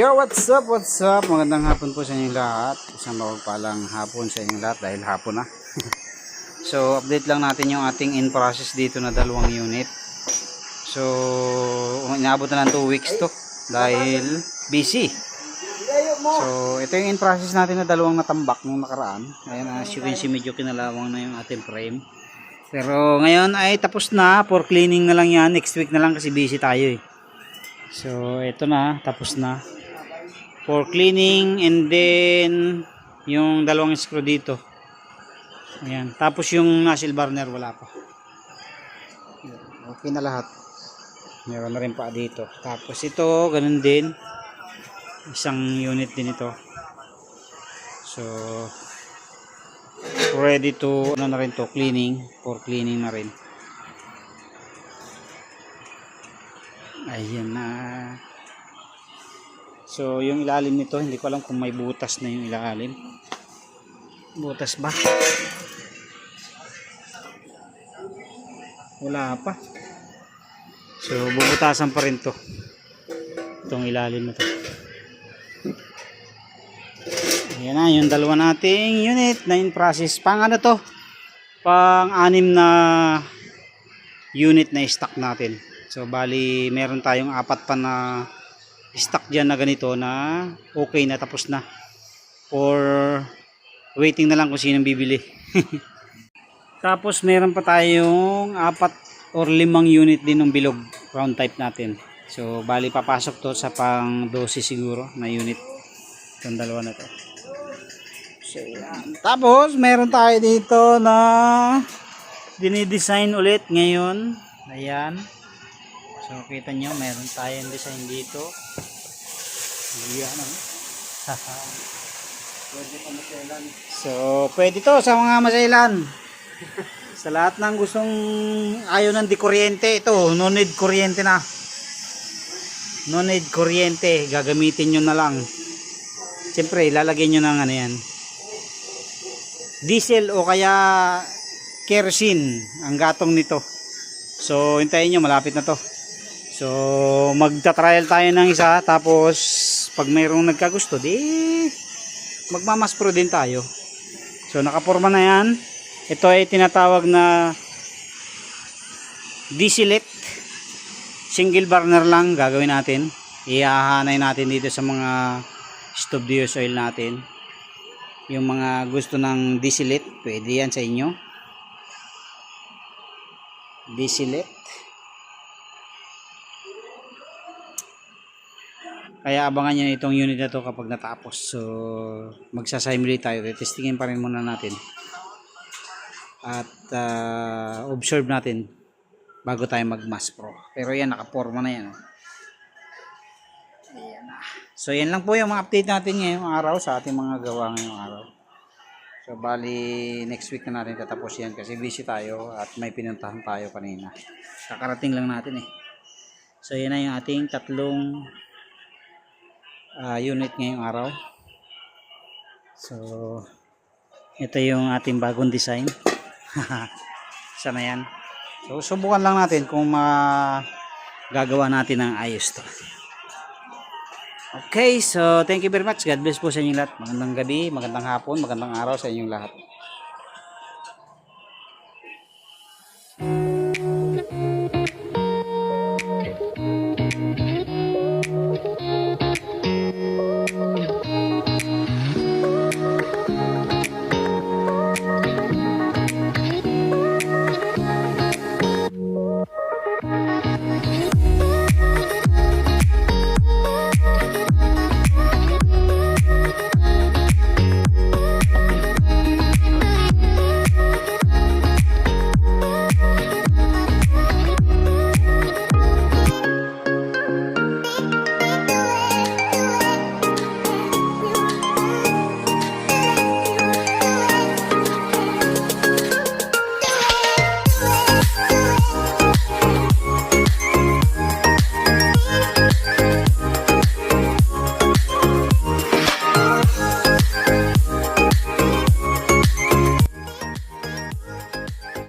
Yo, what's up, what's up? Magandang hapon po sa inyong lahat. Isang mapagpalang hapon sa inyong lahat dahil hapon na. So, update lang natin yung ating in process dito na dalawang unit. So, inaabot na ng 2 weeks to dahil busy. So, ito yung in process natin na dalawang natambak nung nakaraan. Ayan, as you can see, medyo kinalawang na yung ating frame. Pero ngayon ay tapos na. For cleaning na lang yan. Next week na lang kasi busy tayo eh. So, ito na, tapos na. For cleaning and then yung dalawang screw dito. Ayan. Tapos yung nozzle burner wala pa. Okay na lahat. Meron na rin pa dito. Tapos ito, ganun din. Isang unit din ito. So, ready to, ano na rin to, cleaning. For cleaning na rin. Ayan na. So yung ilalim nito hindi ko alam kung may butas na yung ilalim. Butas ba? Wala pa. So bubutasan pa rin to. Itong ilalim na to. Ayan na yung dalawa nating unit na in process. Pang ano to? Pang 6 na unit na stock natin. So bali meron tayong 4 pa na stock dyan na ganito na okay na, tapos na. Or waiting na lang kung sinong bibili. Tapos meron pa tayong 4 or 5 unit din ng bilog round type natin. So bali papasok to sa pang 12 siguro na unit. Itong dalawa na to. So yan. Tapos meron tayo dito na dinidesign ulit ngayon. Ayan. So kita nyo, meron tayong design dito. Ayan, pwede pa masailan. So pwede to sa mga masailan. Sa lahat ng gustong ayaw ng di kuryente, ito no need kuryente na. No need kuryente, gagamitin nyo na lang. Siyempre lalagyan nyo ng ano yan, diesel o kaya kerosene ang gatong nito. So hintayin nyo, malapit na to. So magta-trial tayo ng isa, tapos pag mayroong nagkagusto di magmamas pro din tayo. So nakaporma na yan. Ito ay tinatawag na dieselet, single burner lang gagawin natin. Ihahanay natin dito sa mga stove diesel oil natin. Yung mga gusto ng dieselet, pwede yan sa inyo. Dieselet. Kaya abangan nyo itong unit na to kapag natapos. So magsasimulate tayo. Testingin pa rin muna natin. At observe natin bago tayo mag-mass pro. Pero yan, nakaporma na yan. Ayan na. So yan lang po yung mga update natin ngayong araw sa ating mga gawa ngayong araw. So bali next week na natin tatapos yan kasi busy tayo at may pinuntahan tayo kanina. Kakarating lang natin eh. So yan na yung ating tatlong unit ngayong araw. So ito yung ating bagong design. Sana yan. So subukan lang natin kung magagawa natin ng ayos to. Okay, so thank you very much. God bless po sa inyong lahat. Magandang gabi, magandang hapon, magandang araw sa inyong lahat.